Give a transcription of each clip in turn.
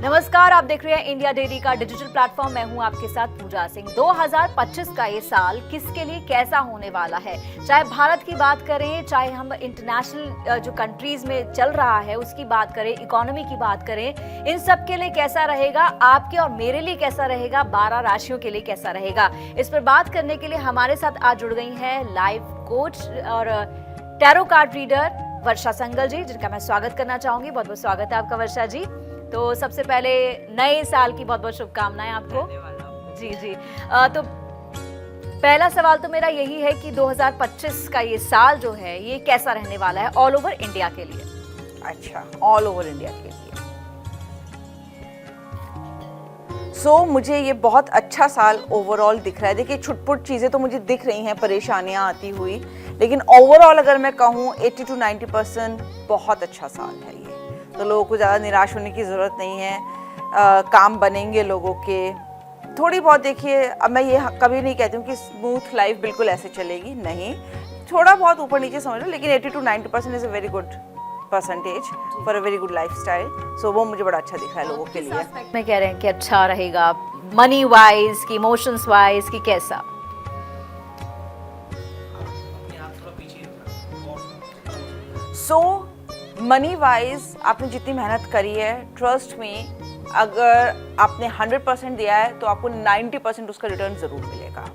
नमस्कार, आप देख रहे हैं इंडिया डेली का डिजिटल प्लेटफॉर्म। मैं हूं आपके साथ पूजा सिंह। 2025 का ये साल किसके लिए कैसा होने वाला है, चाहे भारत की बात करें, चाहे हम इंटरनेशनल जो कंट्रीज में चल रहा है उसकी बात करें, इकोनॉमी की बात करें, इन सब के लिए कैसा रहेगा, आपके और मेरे लिए कैसा रहेगा, 12 राशियों के लिए कैसा रहेगा, इस पर बात करने के लिए हमारे साथ आज जुड़ गई हैं लाइफ कोच और टैरो कार्ड रीडर वर्षा संगल जी, जिनका मैं स्वागत करना चाहूंगी। बहुत बहुत स्वागत है आपका वर्षा जी। तो सबसे पहले नए साल की बहुत बहुत शुभकामनाएं आपको। जी जी। तो पहला सवाल तो मेरा यही है कि 2025 का ये साल जो है ये कैसा रहने वाला है ऑल ओवर इंडिया के लिए? अच्छा, ऑल ओवर इंडिया के लिए मुझे ये बहुत अच्छा साल ओवरऑल दिख रहा है। देखिए, छुटपुट चीज़ें तो मुझे दिख रही हैं, परेशानियां आती हुई, लेकिन ओवरऑल अगर मैं कहूँ 80 to 90% बहुत अच्छा साल है ये। तो लोगों को ज़्यादा निराश होने की ज़रूरत नहीं है। काम बनेंगे लोगों के। थोड़ी बहुत देखिए, अब मैं ये कभी नहीं कहती हूँ कि स्मूथ लाइफ बिल्कुल ऐसे चलेगी, नहीं, थोड़ा बहुत ऊपर नीचे समझ लो, लेकिन 80 to 90% is a very good percentage for a very good lifestyle. So वो मुझे बड़ा अच्छा दिख रहा है लोगों के लिए। मैं कह रहे हैं कि अच्छा रहेगा मनी वाइज की, इमोशंस वाइज की, कैसा? मनी वाइज आपने जितनी मेहनत करी है, ट्रस्ट में, अगर आपने 100% दिया है तो आपको 90% उसका रिटर्न ज़रूर मिलेगा।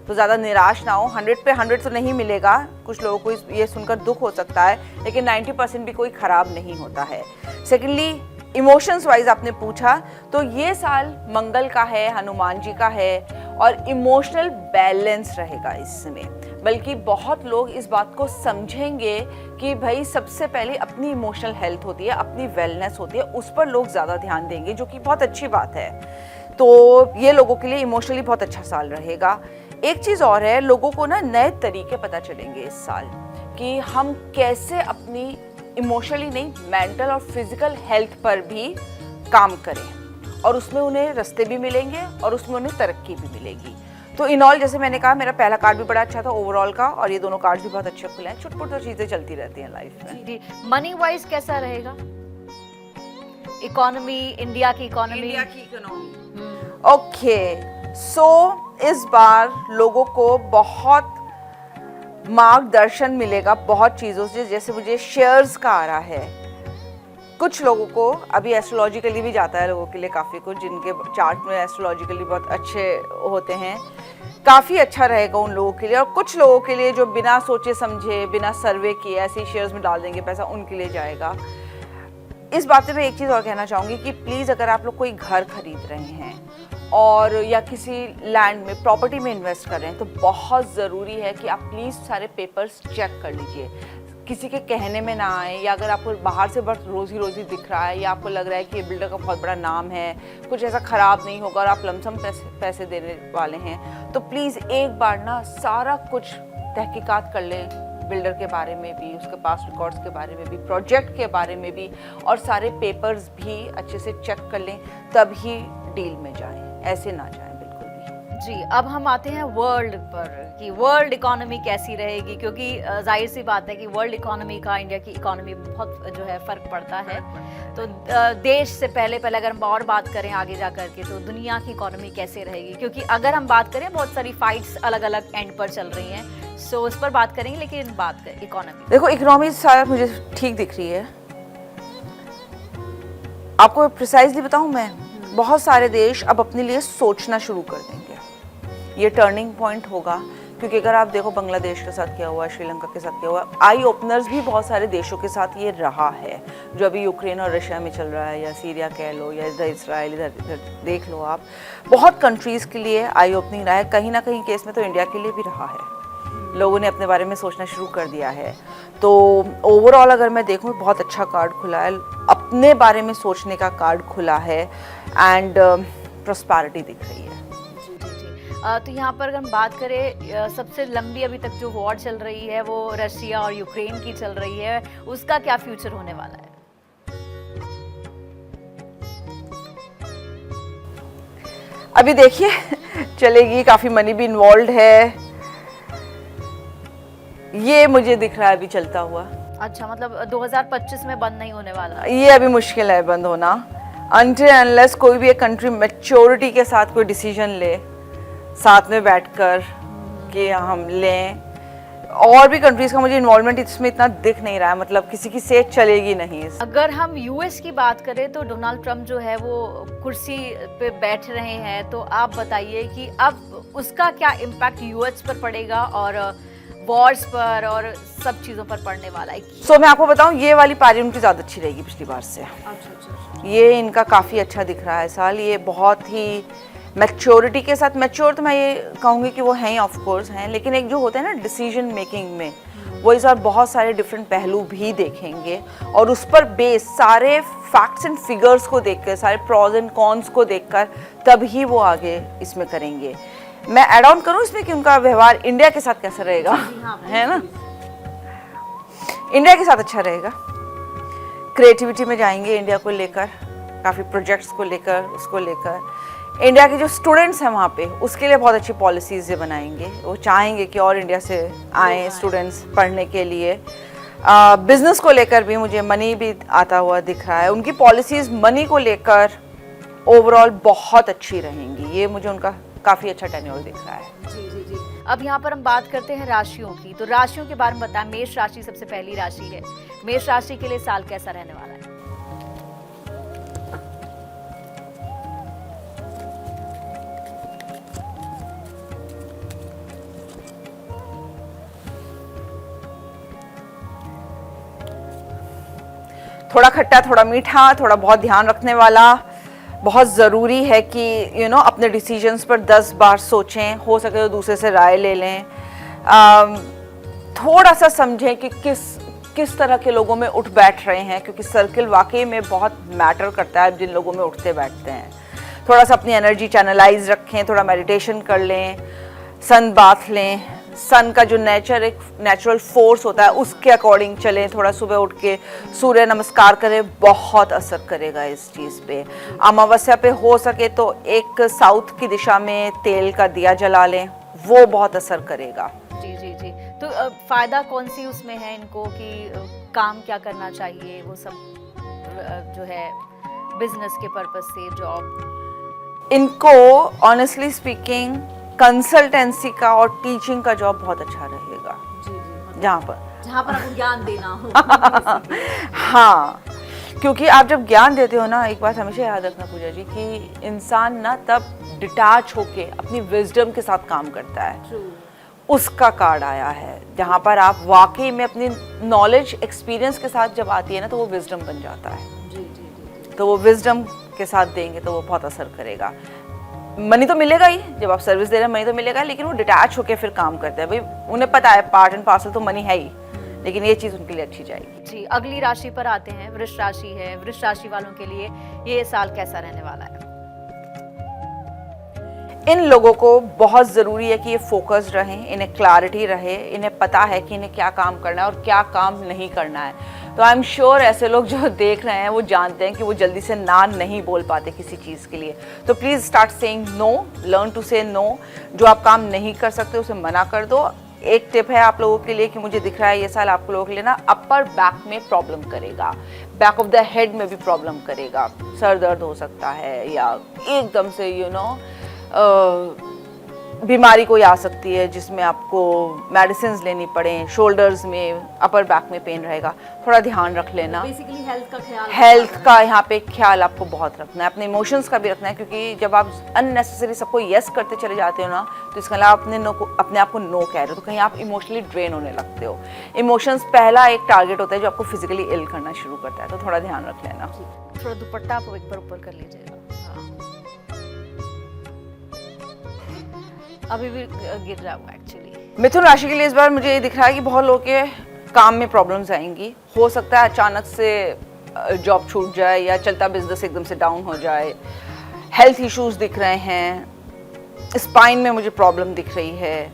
तो ज़्यादा निराश ना हो। 100 पे 100 तो नहीं मिलेगा, कुछ लोगों को ये सुनकर दुख हो सकता है, लेकिन 90% भी कोई ख़राब नहीं होता है। सेकेंडली, इमोशंस वाइज आपने पूछा तो ये साल मंगल का है, हनुमान जी का है, और इमोशनल बैलेंस रहेगा इसमें। बल्कि बहुत लोग इस बात को समझेंगे कि भाई सबसे पहले अपनी इमोशनल हेल्थ होती है, अपनी वेलनेस होती है, उस पर लोग ज़्यादा ध्यान देंगे, जो कि बहुत अच्छी बात है। तो ये लोगों के लिए इमोशनली बहुत अच्छा साल रहेगा। एक चीज़ और है, लोगों को ना नए तरीके पता चलेंगे इस साल कि हम कैसे अपनी इमोशनली नहीं, मेंटल और फिजिकल हेल्थ पर भी काम करें, और उसमें उन्हें रास्ते भी मिलेंगे और उसमें उन्हें तरक्की भी मिलेगी। तो इन ऑल, जैसे मैंने कहा, मेरा पहला कार्ड भी बड़ा अच्छा था ओवरऑल का, और ये दोनों कार्ड भी बहुत अच्छे खुले हैं। छुटपुट तो चीज़ें चलती रहती हैं लाइफ में। जी। मनी वाइज कैसा रहेगा? इकोनॉमी, इंडिया की इकोनॉमी। ओके, इस बार लोगों को बहुत मार्गदर्शन मिलेगा बहुत चीज़ों से। जैसे मुझे शेयर्स का आ रहा है, कुछ लोगों को अभी एस्ट्रोलॉजिकली भी जाता है, लोगों के लिए काफ़ी कुछ, जिनके चार्ट में एस्ट्रोलॉजिकली बहुत अच्छे होते हैं, काफ़ी अच्छा रहेगा उन लोगों के लिए। और कुछ लोगों के लिए जो बिना सोचे समझे, बिना सर्वे किए ऐसे शेयर्स में डाल देंगे पैसा, उनके लिए जाएगा। इस बात पे मैं एक चीज़ और कहना चाहूँगी कि प्लीज़, अगर आप लोग कोई घर खरीद रहे हैं और या किसी लैंड में, प्रॉपर्टी में इन्वेस्ट कर रहे हैं, तो बहुत ज़रूरी है कि आप प्लीज़ सारे पेपर्स चेक कर लीजिए, किसी के कहने में ना आए। या अगर आपको बाहर से बस रोज़ी रोज़ी दिख रहा है, या आपको लग रहा है कि बिल्डर का बहुत बड़ा नाम है, कुछ ऐसा ख़राब नहीं होगा और आप लमसम पैसे देने वाले हैं, तो प्लीज़ एक बार ना सारा कुछ तहकीकात कर लें, बिल्डर के बारे में भी, उसके पास रिकॉर्ड्स के बारे में भी, प्रोजेक्ट के बारे में भी, और सारे पेपर्स भी अच्छे से चेक कर लें, तभी डील में जाएं, ऐसे ना जाएं बिल्कुल भी। जी। अब हम आते हैं वर्ल्ड पर कि वर्ल्ड इकोनॉमी कैसी रहेगी, क्योंकि जाहिर सी बात है कि वर्ल्ड इकोनॉमी का इंडिया की इकोनॉमी बहुत जो है फ़र्क पड़ता है। तो देश से पहले अगर हम और बात करें आगे जा कर के, तो दुनिया की इकोनॉमी कैसे रहेगी? क्योंकि अगर हम बात करें, बहुत सारी फाइट्स अलग अलग एंड पर चल रही हैं, सो उस पर बात करेंगे। लेकिन बात करें इकोनॉमी, देखो, इकोनॉमी सारा मुझे ठीक दिख रही है। आपको प्रिसाइजली बताऊं, मैं बहुत सारे देश अब अपने लिए सोचना शुरू कर देंगे। ये टर्निंग पॉइंट होगा, क्योंकि अगर आप देखो बांग्लादेश के साथ क्या हुआ, श्रीलंका के साथ क्या हुआ, आई ओपनर्स भी बहुत सारे देशों के साथ ये रहा है। जो अभी यूक्रेन और रशिया में चल रहा है, या सीरिया कह लो, या इधर इसराइल, इधर देख लो आप, बहुत कंट्रीज़ के लिए आई ओपनिंग रहा है। कहीं ना कहीं केस में तो इंडिया के लिए भी रहा है। लोगों ने अपने बारे में सोचना शुरू कर दिया है। तो ओवरऑल अगर मैं देखूँ, बहुत अच्छा कार्ड खुला है, अपने बारे में सोचने का कार्ड खुला है, एंड प्रॉस्पेरिटी दिख रही है। तो यहाँ पर अगर हम बात करें, सबसे लंबी अभी तक जो वॉर चल रही है वो रशिया और यूक्रेन की चल रही है, उसका क्या फ्यूचर होने वाला है? अभी देखिए चलेगी, काफ़ी मनी भी इन्वॉल्व है, ये मुझे दिख रहा है अभी चलता हुआ। अच्छा, मतलब 2025 में बंद नहीं होने वाला? ये अभी मुश्किल है बंद होना। अनटिल अनलेस कोई भी एक कंट्री मैच्योरिटी के साथ कोई डिसीजन ले साथ में बैठकर कि हम लें, और भी कंट्रीज का मुझे इन्वॉल्वमेंट इसमें इतना दिख नहीं रहा है, मतलब किसी की सेहत चलेगी नहीं। अगर हम यूएस की बात करें तो डोनाल्ड ट्रंप जो है वो कुर्सी पे बैठ रहे हैं, तो आप बताइए कि अब उसका क्या इम्पैक्ट यूएस पर पड़ेगा और वॉर्स पर और सब चीज़ों पर पड़ने वाला है। सो मैं आपको बताऊं, ये वाली पारी उनकी ज़्यादा अच्छी रहेगी पिछली बार से। ये इनका काफ़ी अच्छा दिख रहा है साल, ये बहुत ही मैच्योरिटी के साथ, मैच्योर तो मैं ये कहूँगी कि वो हैं ही, ऑफ कोर्स हैं, लेकिन एक जो होता है ना डिसीजन मेकिंग में, वो इस बार बहुत सारे डिफरेंट पहलू भी देखेंगे और उस पर बेस सारे फैक्ट्स एंड फिगर्स को देखकर, सारे प्रॉज एंड कॉन्स को देखकर तब ही वो आगे इसमें करेंगे। मैं ऐड ऑन करूँ इसमें कि उनका व्यवहार इंडिया के साथ कैसा रहेगा, है ना? इंडिया के साथ अच्छा रहेगा, क्रिएटिविटी में जाएंगे इंडिया को लेकर, काफ़ी प्रोजेक्ट्स को लेकर, उसको लेकर इंडिया के जो स्टूडेंट्स हैं वहाँ पे उसके लिए बहुत अच्छी पॉलिसीज़ बनाएंगे। वो चाहेंगे कि और इंडिया से आए स्टूडेंट्स पढ़ने के लिए। बिजनेस को लेकर भी मुझे मनी भी आता हुआ दिख रहा है, उनकी पॉलिसीज़ मनी को लेकर ओवरऑल बहुत अच्छी रहेंगी। ये मुझे उनका काफ़ी अच्छा टेन्योर दिख रहा है। जी जी जी। अब यहाँ पर हम बात करते हैं राशियों की, तो राशियों के बारे में बताएं। मेष राशि सबसे पहली राशि है। मेष राशि के लिए साल कैसा रहने वाला है? थोड़ा खट्टा, थोड़ा मीठा, थोड़ा बहुत ध्यान रखने वाला। बहुत ज़रूरी है कि अपने डिसीजंस पर 10 बार सोचें, हो सके तो दूसरे से राय ले लें। थोड़ा सा समझें कि किस तरह के लोगों में उठ बैठ रहे हैं, क्योंकि सर्किल वाकई में बहुत मैटर करता है जिन लोगों में उठते बैठते हैं। थोड़ा सा अपनी एनर्जी चैनलाइज रखें, थोड़ा मेडिटेशन कर लें, सन बाथ लें, सन का जो एक नेचुरल फोर्स होता है उसके अकॉर्डिंग चलें, थोड़ा सुबह उठ के सूर्य नमस्कार करें, बहुत असर करेगा इस चीज़ पे। अमावस्या पे हो सके तो एक साउथ की दिशा में तेल का दिया जला लें, वो बहुत असर करेगा। जी जी जी। तो फायदा कौन सी उसमें है इनको कि काम क्या करना चाहिए, वो सब जो है बिजनेस के पर्पस से, जॉब? इनको ऑनेस्टली स्पीकिंग कंसल्टेंसी का और टीचिंग का जॉब बहुत अच्छा रहेगा। जी जी। जहाँ पर आपको ज्ञान देना हो। हाँ, क्योंकि आप जब ज्ञान देते हो ना, एक बात हमेशा याद रखना पूजा जी, कि इंसान ना तब डिटैच होके अपनी विजडम के साथ काम करता है। उसका कार्ड आया है जहाँ पर आप वाकई में अपनी नॉलेज एक्सपीरियंस के साथ जब आती है ना, तो वो विजडम बन जाता है। जी जी जी। तो वो विजडम के साथ देंगे तो वो बहुत असर करेगा। मनी तो मिलेगा ही, जब आप सर्विस दे रहे हैं मनी तो मिलेगा, लेकिन वो डिटैच होकर फिर काम करते हैं। भाई उन्हें पता है पार्ट एंड पार्सल तो मनी है ही, लेकिन ये चीज़ उनके लिए अच्छी जाएगी। जी, अगली राशि पर आते हैं। वृष राशि है। वृष राशि वालों के लिए ये साल कैसा रहने वाला है? इन लोगों को बहुत ज़रूरी है कि ये फोकस्ड रहें, इन्हें क्लैरिटी रहे, इन्हें पता है कि इन्हें क्या काम करना है और क्या काम नहीं करना है। तो आई एम श्योर ऐसे लोग जो देख रहे हैं वो जानते हैं कि वो जल्दी से ना नहीं बोल पाते किसी चीज़ के लिए। तो please start saying no, learn to say no. जो आप काम नहीं कर सकते उसे मना कर दो। एक टिप है आप लोगों के लिए कि मुझे दिख रहा है ये साल आप लोगों के लिए ना अपर बैक में प्रॉब्लम करेगा, बैक ऑफ द हेड में भी प्रॉब्लम करेगा। सर दर्द हो सकता है या एकदम से बीमारी कोई आ सकती है जिसमें आपको मेडिसिन लेनी पड़े, शोल्डर्स में, अपर बैक में पेन रहेगा। थोड़ा ध्यान रख लेना। बेसिकली हेल्थ का ख्याल, हेल्थ का यहाँ पे ख्याल आपको बहुत रखना है, अपने इमोशंस का भी रखना है, क्योंकि जब आप अननेसेसरी सबको यस करते चले जाते हो ना, तो इसके अलावा अपने आप को नो कह रहे हो, तो कहीं आप इमोशनली ड्रेन होने लगते हो। इमोशंस पहला एक टारगेट होता है जो आपको फिजिकली इल करना शुरू करता है, तो थोड़ा ध्यान रख लेना। थोड़ा दुपट्टा आप एक बार ऊपर कर लीजिएगा। हाँ। अभी भी गिर रहा हूँ एक्चुअली। मिथुन राशि के लिए इस बार मुझे ये दिख रहा है कि बहुत लोगों के काम में प्रॉब्लम्स आएंगी। हो सकता है अचानक से जॉब छूट जाए या चलता बिजनेस एकदम से डाउन हो जाए। हेल्थ इश्यूज दिख रहे हैं, स्पाइन में मुझे प्रॉब्लम दिख रही है,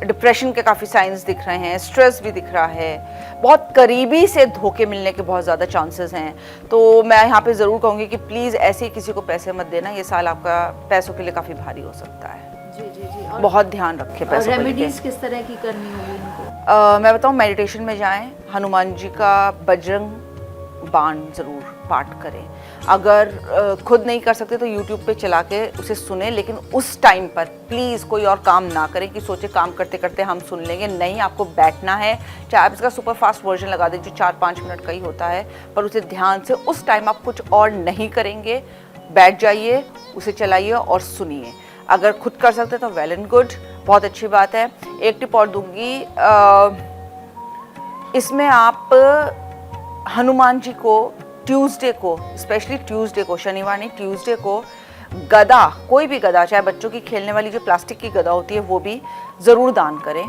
डिप्रेशन के काफ़ी साइंस दिख रहे हैं, स्ट्रेस भी दिख रहा है, बहुत करीबी से धोखे मिलने के बहुत ज़्यादा चांसेस हैं। तो मैं यहाँ पे ज़रूर कहूँगी कि प्लीज़ ऐसे ही किसी को पैसे मत देना, ये साल आपका पैसों के लिए काफ़ी भारी हो सकता है। जी जी जी। और बहुत ध्यान रखें पैसों को लेके। रेमेडीज किस तरह की करनी होगी इनको? मैं बताऊँ, मेडिटेशन में जाएं, हनुमान जी का बजरंग बाण ज़रूर पाठ करें। अगर खुद नहीं कर सकते तो यूट्यूब पे चला के उसे सुने, लेकिन उस टाइम पर प्लीज़ कोई और काम ना करें कि सोचे काम करते करते हम सुन लेंगे। नहीं, आपको बैठना है। चाहे आप इसका सुपर फास्ट वर्जन लगा दें जो 4-5 मिनट का ही होता है, पर उसे ध्यान से उस टाइम आप कुछ और नहीं करेंगे, बैठ जाइए, उसे चलाइए और सुनिए। अगर खुद कर सकते तो वेल एंड गुड, बहुत अच्छी बात है। एक टिप और दूंगी, इसमें आप हनुमान जी को ट्यूसडे को, स्पेशली ट्यूसडे को, शनिवार नहीं ट्यूसडे को, गदा, कोई भी गदा, चाहे बच्चों की खेलने वाली जो प्लास्टिक की गदा होती है वो भी ज़रूर दान करें।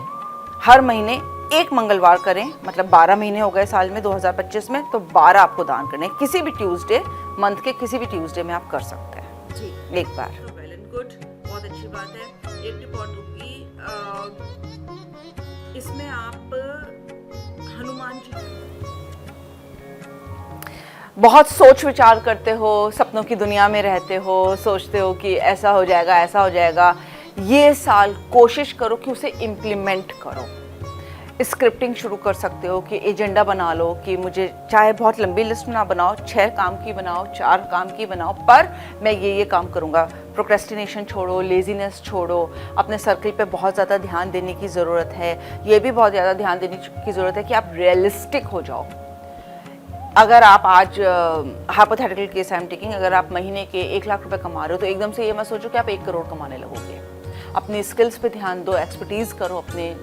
हर महीने एक मंगलवार करें, मतलब 12 महीने हो गए साल में 2025 में, तो 12 आपको दान करने, किसी भी ट्यूसडे, मंथ के किसी भी ट्यूसडे में आप कर सकते हैं जी एक बार। वेल एंड गुड, बहुत अच्छी बात है। एक टिप और दूंगी, इसमें आप हनुमान जी, बहुत सोच विचार करते हो, सपनों की दुनिया में रहते हो, सोचते हो कि ऐसा हो जाएगा, ऐसा हो जाएगा। ये साल कोशिश करो कि उसे इम्प्लीमेंट करो। स्क्रिप्टिंग शुरू कर सकते हो कि एजेंडा बना लो कि मुझे, चाहे बहुत लंबी लिस्ट ना बनाओ, 6 काम की बनाओ, 4 काम की बनाओ, पर मैं ये काम करूँगा। प्रोक्रेस्टिनेशन छोड़ो, लेजीनेस छोड़ो। अपने सर्कल पे बहुत ज़्यादा ध्यान देने की ज़रूरत है। ये भी बहुत ज़्यादा ध्यान देने की ज़रूरत है कि आप रियलिस्टिक हो जाओ। अगर आप आज hypothetical case I am taking, अगर आप महीने के 1 लाख रुपए कमा रहे हो तो एकदम से ये मत सोचो कि आप 1 करोड़ कमाने लगोगे। अपनी स्किल्स पे ध्यान दो, एक्सपर्टीज़ करो, अपने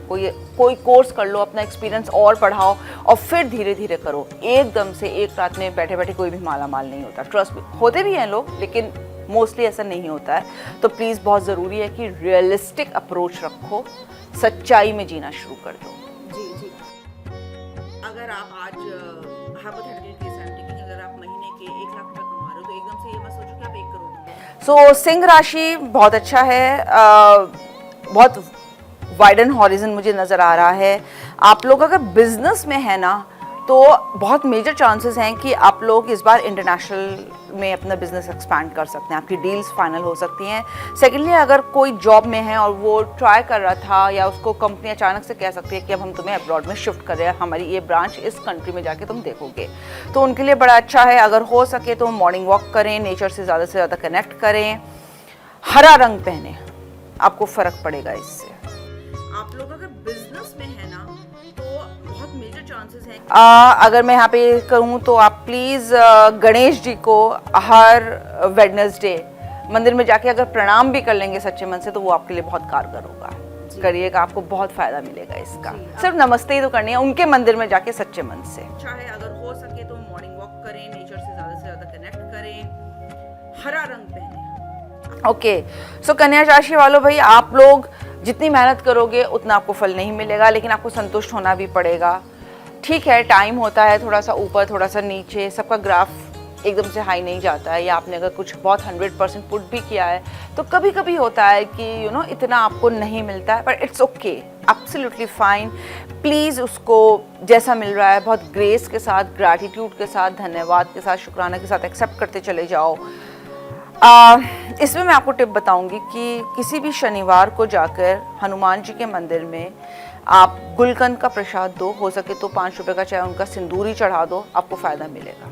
कोई कोर्स कर लो, अपना एक्सपीरियंस और बढ़ाओ, और फिर धीरे धीरे करो। एकदम से एक रात में बैठे बैठे कोई भी माला माल नहीं होता। ट्रस्ट भी होते भी हैं लोग, लेकिन मोस्टली ऐसा नहीं होता है। तो प्लीज़, बहुत ज़रूरी है कि रियलिस्टिक अप्रोच रखो, सच्चाई में जीना शुरू कर दो। जी जी। अगर आप आज hypothetical case I am taking, अगर आप महीने के 1 लाख रुपए कमा रहे हो तो एकदम से ये मत सोचो कि आप 1 करोड़। सो सिंह राशि बहुत अच्छा है, बहुत वाइड एंड हॉरिजन मुझे नज़र आ रहा है। आप लोग अगर बिजनेस में है ना, तो बहुत मेजर चांसेस हैं कि आप लोग इस बार इंटरनेशनल में अपना बिजनेस एक्सपैंड कर सकते हैं, आपकी डील्स फाइनल हो सकती हैं। सेकेंडली, अगर कोई जॉब में है और वो ट्राई कर रहा था, या उसको कंपनी अचानक से कह सकती है कि अब हम तुम्हें अब्रॉड में शिफ्ट कर रहे हैं, हमारी ये ब्रांच इस कंट्री में जाके तुम देखोगे, तो उनके लिए बड़ा अच्छा है। अगर हो सके तो मॉर्निंग वॉक करें, नेचर से ज़्यादा कनेक्ट करें, हरा रंग पहने, आपको फ़र्क पड़ेगा इससे। आप लोग अगर बिजनेस में है ना, तो बहुत मेजर चांसेस हैं। अगर मैं यहाँ पे करूँ तो आप प्लीज़ गणेश जी को हर वेडनेसडे मंदिर में जाके अगर प्रणाम भी कर लेंगे सच्चे मन से, तो वो आपके लिए बहुत कारगर होगा। करिएगा, आपको बहुत फायदा मिलेगा इसका। सिर्फ नमस्ते ही तो करनी है उनके मंदिर में जाके सच्चे मन से। चाहे अगर हो सके तो मॉर्निंग वॉक करें, नेचर से ज़्यादा कनेक्ट करें, हरा रंग पहने। ओके, सो कन्या राशि वालों, भाई आप लोग जितनी मेहनत करोगे उतना आपको फल नहीं मिलेगा, लेकिन आपको संतुष्ट होना भी पड़ेगा। ठीक है, टाइम होता है थोड़ा सा ऊपर थोड़ा सा नीचे, सबका ग्राफ एकदम से हाई नहीं जाता है, या आपने अगर कुछ बहुत 100% पुट भी किया है तो कभी कभी होता है कि इतना आपको नहीं मिलता है, पर it's okay, absolutely fine. Please उसको जैसा मिल रहा है बहुत ग्रेस के साथ, ग्रैटिट्यूड के साथ, धन्यवाद के साथ, शुक्राना के साथ एक्सेप्ट करते चले जाओ। इसमें मैं आपको टिप बताऊंगी कि किसी भी शनिवार को जाकर हनुमान जी के मंदिर में आप गुलकंद का प्रसाद दो, हो सके तो 5 रुपए का चाहे उनका सिंदूरी चढ़ा दो, आपको फ़ायदा मिलेगा,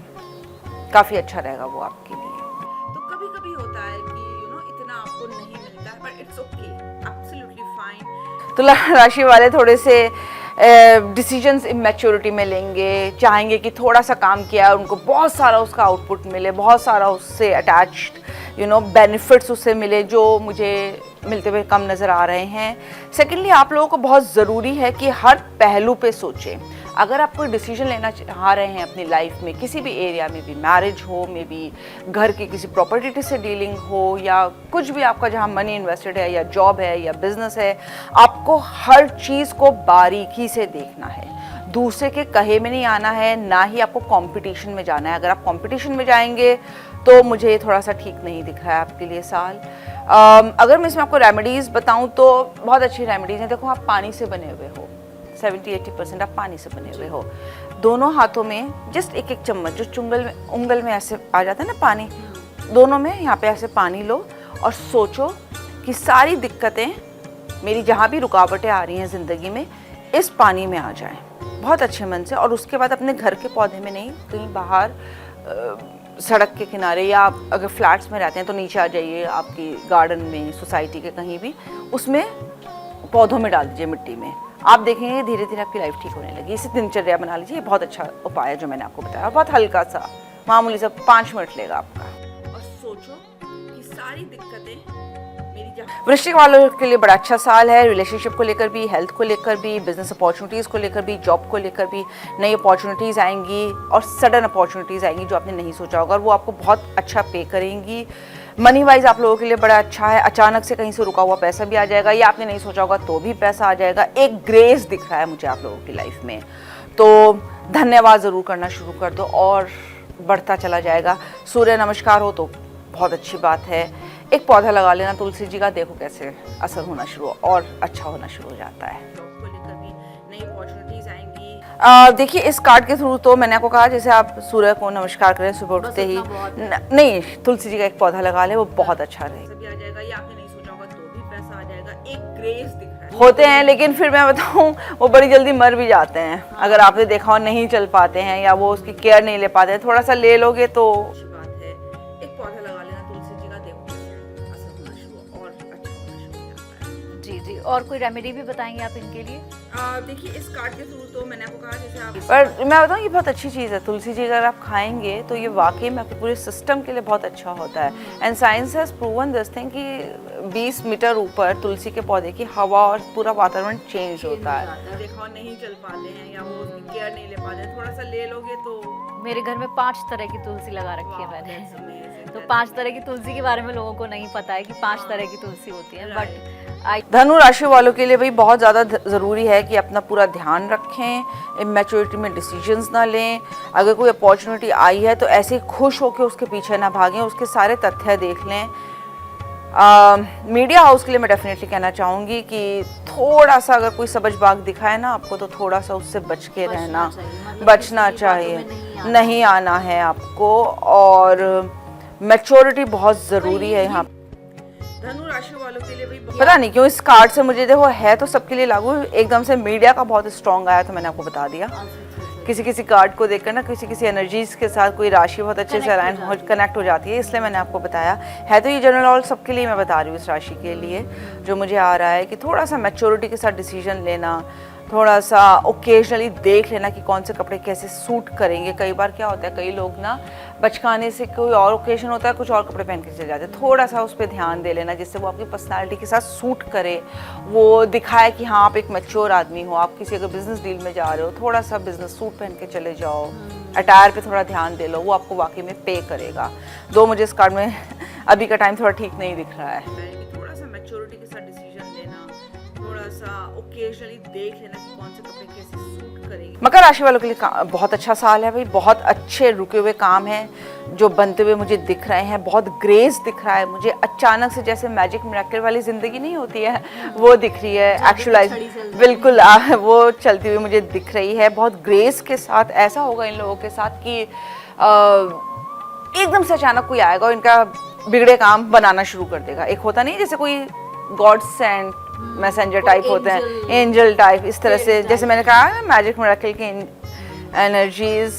काफ़ी अच्छा रहेगा वो आपके लिए। तो कभी कभी होता है कि इतना आपको नहीं मिलता है, पर इट्स ओके, एब्सोल्युटली फाइन। तुला राशि वाले थोड़े से डिसीजंस इमेच्योरिटी में लेंगे, चाहेंगे कि थोड़ा सा काम किया है उनको बहुत सारा उसका आउटपुट मिले, बहुत सारा उससे अटैच्ड बेनिफिट्स उससे मिले जो मुझे मिलते हुए कम नज़र आ रहे हैं। सेकेंडली, आप लोगों को बहुत ज़रूरी है कि हर पहलू पे सोचें। अगर आप कोई डिसीजन लेना चाह रहे हैं अपनी लाइफ में, किसी भी एरिया में भी, मैरिज हो, मे बी घर की किसी प्रॉपर्टी से डीलिंग हो, या कुछ भी आपका जहाँ मनी इन्वेस्टेड है, या जॉब है, या बिजनेस है, आपको हर चीज़ को बारीकी से देखना है। दूसरे के कहे में नहीं आना है, ना ही आपको कंपटीशन में जाना है। अगर आप कंपटीशन में जाएंगे तो मुझे ये थोड़ा सा ठीक नहीं दिख रहा है आपके लिए साल। अगर मैं इसमें आपको रेमेडीज़ बताऊं तो बहुत अच्छी रेमेडीज़ हैं। देखो, आप पानी से बने हुए हो, 70-80% आप पानी से बने हुए हो। दोनों हाथों में जस्ट एक चम्मच, जो उंगल में ऐसे आ जाता है ना पानी, दोनों में यहाँ पे ऐसे पानी लो और सोचो कि सारी दिक्कतें मेरी जहाँ भी रुकावटें आ रही हैं ज़िंदगी में, इस पानी में आ जाएं बहुत अच्छे मन से। और उसके बाद अपने घर के पौधे में नहीं, कहीं बाहर सड़क के किनारे, या आप अगर फ्लैट्स में रहते हैं तो नीचे आ जाइए, आपकी गार्डन में, सोसाइटी के कहीं भी, उसमें पौधों में डाल दीजिए, मिट्टी में। आप देखेंगे धीरे धीरे आपकी लाइफ ठीक होने लगी। इसे दिनचर्या बना लीजिए, ये बहुत अच्छा उपाय है जो मैंने आपको बताया, बहुत हल्का सा, मामूली सा, 5 मिनट लेगा आपका। और सोचो कि सारी दिक्कतें वृश्चिक वालों के लिए बड़ा अच्छा साल है, रिलेशनशिप को लेकर भी, हेल्थ को लेकर भी, बिजनेस अपॉर्चुनिटीज़ को लेकर भी, जॉब को लेकर भी नई अपॉर्चुनिटीज़ आएंगी और सडन अपॉर्चुनिटीज़ आएंगी जो आपने नहीं सोचा होगा, और वो आपको बहुत अच्छा पे करेंगी। मनी वाइज आप लोगों के लिए बड़ा अच्छा है, अचानक से कहीं से रुका हुआ पैसा भी आ जाएगा, या आपने नहीं सोचा होगा तो भी पैसा आ जाएगा। एक ग्रेस दिख रहा है मुझे आप लोगों की लाइफ में, तो धन्यवाद ज़रूर करना शुरू कर दो और बढ़ता चला जाएगा। सूर्य नमस्कार हो तो बहुत अच्छी बात है। एक पौधा लगा लेना तुलसी जी का, देखो कैसे असर होना शुरू और अच्छा होना शुरू हो जाता है। जॉब को लेकर भी नई अपॉर्चुनिटीज आएंगी। देखिए इस कार्ड के थ्रू तो मैंने आपको कहा जैसे आप सूर्य को नमस्कार करें सुबह उठते ही, नहीं तुलसी जी का एक पौधा लगा ले, वो बहुत अच्छा रहेगा। आ जाएगा, या आपने नहीं सोचा होगा तो भी पैसा आ जाएगा। एक ग्रेस दिख रहा है। होते हैं लेकिन फिर मैं बताऊं वो बड़ी जल्दी मर भी जाते हैं। अगर आपने देखा हो नहीं चल पाते हैं या वो उसकी केयर नहीं ले पाते हैं, थोड़ा सा ले लोगे तो जी। और कोई रेमेडी भी बताएंगे आप इनके लिए? देखिए इस कार्ड के थ्रू तो मैंने आपको कहा जैसे आप, पर मैं बताऊँ ये बहुत अच्छी चीज़ है। तुलसी जी अगर आप खाएंगे तो ये वाकई में आपके पूरे सिस्टम के लिए बहुत अच्छा होता है। And science has proven this thing कि 20 मीटर ऊपर तुलसी के पौधे की हवा और पूरा वातावरण चेंज होता है। देखो नहीं चल पाते हैं या वो उसकी केयर नहीं ले पाते, थोड़ा सा ले लोगे तो। मेरे घर में 5 तरह की तुलसी लगा रखी है मैंने, तो 5 तरह की तुलसी के बारे में लोगों को नहीं पता है कि 5 तरह की तुलसी होती है। बट धनु राशि वालों के लिए भाई बहुत ज़्यादा ज़रूरी है कि अपना पूरा ध्यान रखें, इमैच्योरिटी में डिसीजंस ना लें। अगर कोई अपॉर्चुनिटी आई है तो ऐसे खुश होकर उसके पीछे ना भागें, उसके सारे तथ्य देख लें। मीडिया हाउस के लिए मैं डेफिनेटली कहना चाहूँगी कि थोड़ा सा अगर कोई सबजबाग दिखाए ना आपको तो थोड़ा सा उससे बच के रहना, बचना चाहिए, नहीं आना है आपको, और मैच्योरिटी बहुत ज़रूरी है यहाँ। धनु राशि वालों के लिए भी पता नहीं क्यों इस कार्ड से मुझे देखो है तो सबके लिए लागू, एकदम से मीडिया का बहुत स्ट्रॉन्ग आया तो मैंने आपको बता दिया। किसी किसी कार्ड को देखकर ना किसी किसी एनर्जीज के साथ कोई राशि बहुत अच्छे से अलाइन कनेक्ट हो जाती है, इसलिए मैंने आपको बताया है। तो ये जनरल ऑल सबके लिए मैं बता रही हूँ इस राशि के लिए जो मुझे आ रहा है कि थोड़ा सा मैच्योरिटी के साथ डिसीजन लेना, थोड़ा सा ओकेजनली देख लेना कि कौन से कपड़े कैसे सूट करेंगे। कई बार क्या होता है कई लोग ना बचकाने से कोई और ओकेजन होता है कुछ और कपड़े पहन के चले जाते हैं, थोड़ा सा उस पर ध्यान दे लेना जिससे वो आपकी पर्सनालिटी के साथ सूट करे, वो दिखाए कि हाँ आप एक मैच्योर आदमी हो। आप किसी अगर बिजनेस डील में जा रहे हो थोड़ा सा बिजनेस सूट पहन के चले जाओ, अटायर पे थोड़ा ध्यान दे लो, वो आपको वाकई में पे करेगा। दो मुझे इस कार्ड में अभी का टाइम थोड़ा ठीक नहीं दिख रहा है। थोड़ा सा मैच्योरिटी के साथ डिसीजन लेना, थोड़ा सा ओकेजनली देख लेना कि कौन से कपड़े कैसे सूट करेंगे। मकर राशि वालों के लिए बहुत अच्छा साल है भाई, बहुत अच्छे रुके हुए काम हैं जो बनते हुए मुझे दिख रहे हैं, बहुत ग्रेस दिख रहा है मुझे। अचानक से जैसे मैजिक मिरेकल वाली जिंदगी नहीं होती है वो दिख रही है, एक्चुअलाइज बिल्कुल वो चलती हुई मुझे दिख रही है बहुत ग्रेस के साथ। ऐसा होगा इन लोगों के साथ कि एकदम से अचानक कोई आएगा और इनका बिगड़े काम बनाना शुरू कर देगा। एक होता नहीं जैसे कोई गॉड सेंड मैसेंजर टाइप होते हैं, एंजल टाइप, इस तरह से जैसे मैंने कहा ना मैजिक मिरेकल की एनर्जीज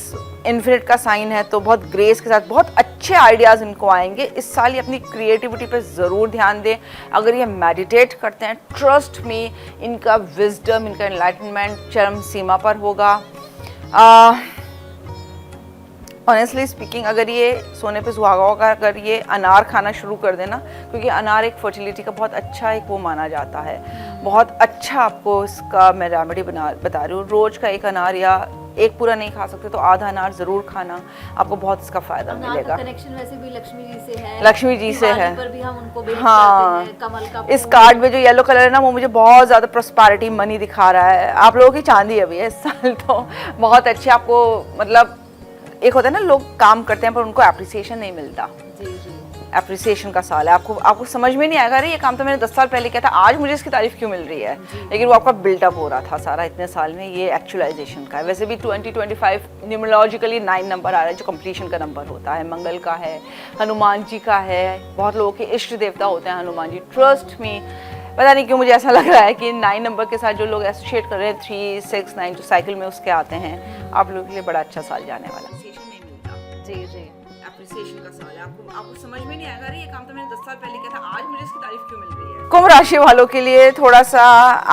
इन्फिनिट का साइन है, तो बहुत ग्रेस के साथ बहुत अच्छे आइडियाज़ इनको आएंगे इस साल। ये अपनी क्रिएटिविटी पे ज़रूर ध्यान दें। अगर ये मेडिटेट करते हैं ट्रस्ट मी इनका विजडम, इनका एनलाइटनमेंट चरम सीमा पर होगा। ऑनेस्टली स्पीकिंग अगर ये सोने पे सुहागा होगा, अगर ये अनार खाना शुरू कर देना, क्योंकि अनार एक फर्टिलिटी का बहुत अच्छा एक वो माना जाता है, बहुत अच्छा आपको इसका मैं रेमेडी बता रही हूँ। रोज़ का एक अनार या एक पूरा नहीं खा सकते तो आधा अनार ज़रूर खाना, आपको बहुत इसका फ़ायदा मिलेगा। कनेक्शन वैसे भी लक्ष्मी जी से है, लक्ष्मी जी से है, पर भी हम उनको हाँ हैं, कमल का इस कार्ड में जो येलो कलर है ना वो मुझे बहुत ज़्यादा प्रॉस्पेरिटी मनी दिखा रहा है। आप लोगों की चांदी अभी है इस साल तो बहुत अच्छे आपको, मतलब एक होता है ना लोग काम करते हैं पर उनको एप्रिसिएशन नहीं मिलता। जी एप्रिसिएशन का साल है। आपको समझ में नहीं आएगा अरे ये काम तो मैंने 10 साल पहले किया था, आज मुझे इसकी तारीफ क्यों मिल रही है, लेकिन वो आपका बिल्डअप हो रहा था सारा इतने साल में। ये एक्चुअलाइजेशन का है। वैसे भी 2025 न्यूमरोलॉजिकली 9 नंबर आ रहा है जो कंप्लीशन का नंबर होता है, मंगल का है, हनुमान जी का है, बहुत लोगों के इष्ट देवता होते हैं हनुमान जी। ट्रस्ट मी, पता नहीं क्यों मुझे ऐसा लग रहा है कि 9 नंबर के साथ जो लोग एसोसिएट कर रहे हैं 3, 6, 9 जो साइकिल में उसके आते हैं, आप लोगों के लिए बड़ा अच्छा साल जाने वाला। जी एप्रिसिएशन का साल है। आपको समझ में नहीं आएगा, अरे ये काम तो मैंने 10 साल पहले किया था, आज मुझे इसकी तारीफ क्यों मिल रही है। कुंभ राशि वालों के लिए थोड़ा सा,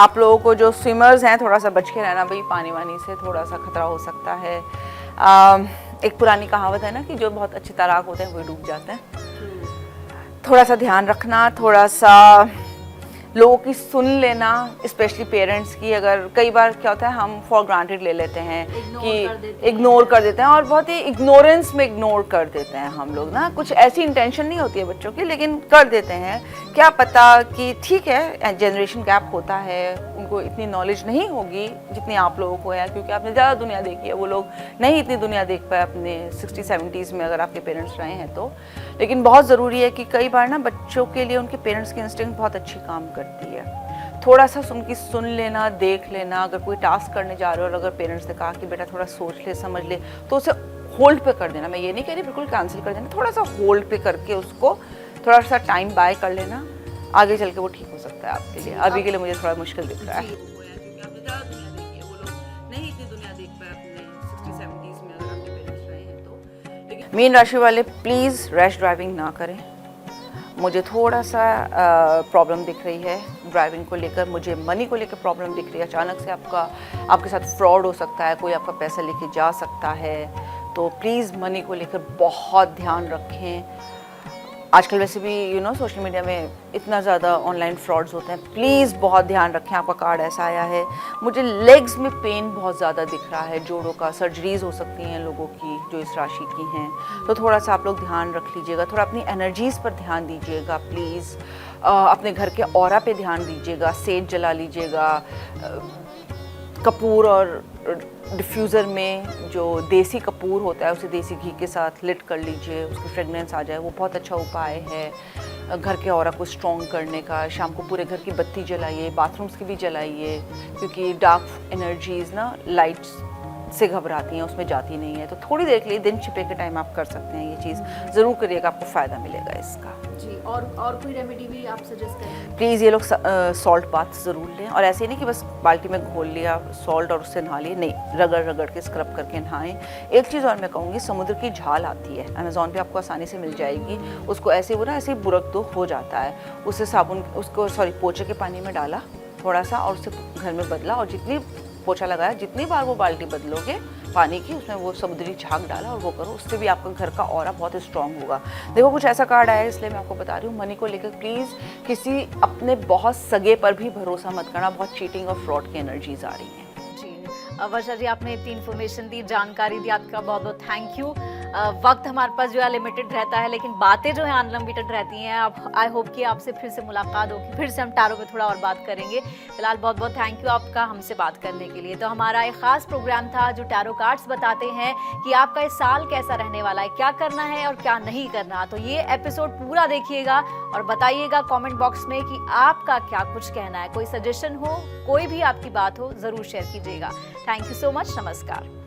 आप लोगों को जो स्विमर्स हैं थोड़ा सा बच के रहना भाई, पानी वानी से थोड़ा सा खतरा हो सकता है। एक पुरानी कहावत है ना कि जो बहुत अच्छे तैराक होते हैं वो डूब जाते हैं। थोड़ा सा ध्यान रखना, थोड़ा सा लोगों की सुन लेना, स्पेशली पेरेंट्स की। अगर कई बार क्या होता है हम फॉर ग्रांटेड ले लेते हैं कि इग्नोर कर देते हैं, और बहुत ही इग्नोरेंस में इग्नोर कर देते हैं हम लोग ना। कुछ ऐसी इंटेंशन नहीं होती है बच्चों की, लेकिन कर देते हैं। क्या पता कि ठीक है, जनरेशन गैप होता है, उनको इतनी नॉलेज नहीं होगी जितनी आप लोगों को है, क्योंकि आपने ज़्यादा दुनिया देखी है, वो लोग नहीं इतनी दुनिया देख पाए अपने 60-70s में, अगर आपके पेरेंट्स रहे हैं तो। लेकिन बहुत ज़रूरी है कि कई बार ना बच्चों के लिए उनके पेरेंट्स की इंस्टिंक्ट बहुत अच्छी काम करती है। थोड़ा सा उनकी सुन लेना, देख लेना। अगर कोई टास्क करने जा रहे हो और अगर पेरेंट्स ने कहा कि बेटा थोड़ा सोच ले, समझ ले, तो उसे होल्ड पे कर देना। मैं ये नहीं कह रही बिल्कुल कैंसिल कर देना, थोड़ा सा होल्ड पे करके उसको थोड़ा सा टाइम बाय कर लेना। आगे चल के वो ठीक हो सकता है आपके लिए। अभी के लिए मुझे थोड़ा मुश्किल दिख रहा है। मीन राशि वाले प्लीज़ रैश ड्राइविंग ना करें। मुझे थोड़ा सा प्रॉब्लम दिख रही है ड्राइविंग को लेकर, मुझे मनी को लेकर प्रॉब्लम दिख रही है। अचानक से आपके साथ फ्रॉड हो सकता है, कोई आपका पैसा लेके जा सकता है, तो प्लीज़ मनी को लेकर बहुत ध्यान रखें। आजकल वैसे भी सोशल मीडिया में इतना ज़्यादा ऑनलाइन फ्रॉड्स होते हैं, प्लीज़ बहुत ध्यान रखें। आपका कार्ड ऐसा आया है, मुझे लेग्स में पेन बहुत ज़्यादा दिख रहा है, जोड़ों का सर्जरीज हो सकती हैं लोगों की जो इस राशि की हैं, तो थोड़ा सा आप लोग ध्यान रख लीजिएगा। थोड़ा अपनी एनर्जीज़ पर ध्यान दीजिएगा प्लीज़। अपने घर के ऑरा पे ध्यान दीजिएगा, सेज जला लीजिएगा। कपूर और डिफ्यूज़र में जो देसी कपूर होता है उसे देसी घी के साथ लिट कर लीजिए, उसकी फ्रेगनेंस आ जाए, वो बहुत अच्छा उपाय है घर के ऑरा को स्ट्रॉन्ग करने का। शाम को पूरे घर की बत्ती जलाइए, बाथरूम्स की भी जलाइए, क्योंकि डार्क एनर्जीज़ ना लाइट्स से घबराती हैं, उसमें जाती नहीं है। तो थोड़ी देर के लिए दिन छिपे के टाइम आप कर सकते हैं, ये चीज़ ज़रूर करिएगा, आपको फ़ायदा मिलेगा इसका जी। और कोई रेमेडी भी आप सजेस्ट करें? प्लीज़ ये लोग सॉल्ट बाथ ज़रूर लें, और ऐसे नहीं कि बस बाल्टी में घोल लिया सॉल्ट और उससे नहा लिए, नहीं, रगड़ रगड़ के स्क्रब करके नहाएं। एक चीज़ और मैं कहूँगी, समुद्र की झाल आती है, अमेज़ॉन पे आपको आसानी से मिल जाएगी। उसको ऐसे ऐसे बुरक दो, हो जाता है। उससे पोछे के पानी में डाला थोड़ा सा, और उससे घर में बदला, और जितनी पोछा लगाया, जितनी बार वो बाल्टी बदलोगे पानी की, उसमें वो समुद्री झाग डाला और वो करो, उससे भी आपका घर का ऑरा बहुत स्ट्रांग होगा। देखो कुछ ऐसा कार्ड आया है, इसलिए मैं आपको बता रही हूँ। मनी को लेकर प्लीज़ किसी अपने बहुत सगे पर भी भरोसा मत करना, बहुत चीटिंग और फ्रॉड की एनर्जीज आ रही हैं। जी वर्षा जी, आपने इतनी इन्फॉर्मेशन दी, जानकारी दी, आपका बहुत बहुत थैंक यू। वक्त हमारे पास जो है लिमिटेड रहता है, लेकिन बातें जो है अनलिमिटेड रहती हैं। अब आई होप कि आपसे फिर से मुलाकात होगी, फिर से हम टैरो पे थोड़ा और बात करेंगे। फिलहाल बहुत बहुत थैंक यू आपका हमसे बात करने के लिए। तो हमारा एक खास प्रोग्राम था जो टैरो कार्ड्स बताते हैं कि आपका इस साल कैसा रहने वाला है, क्या करना है और क्या नहीं करना। तो ये एपिसोड पूरा देखिएगा और बताइएगा कॉमेंट बॉक्स में कि आपका क्या कुछ कहना है। कोई सजेशन हो, कोई भी आपकी बात हो, ज़रूर शेयर कीजिएगा। Thank you so much. नमस्कार।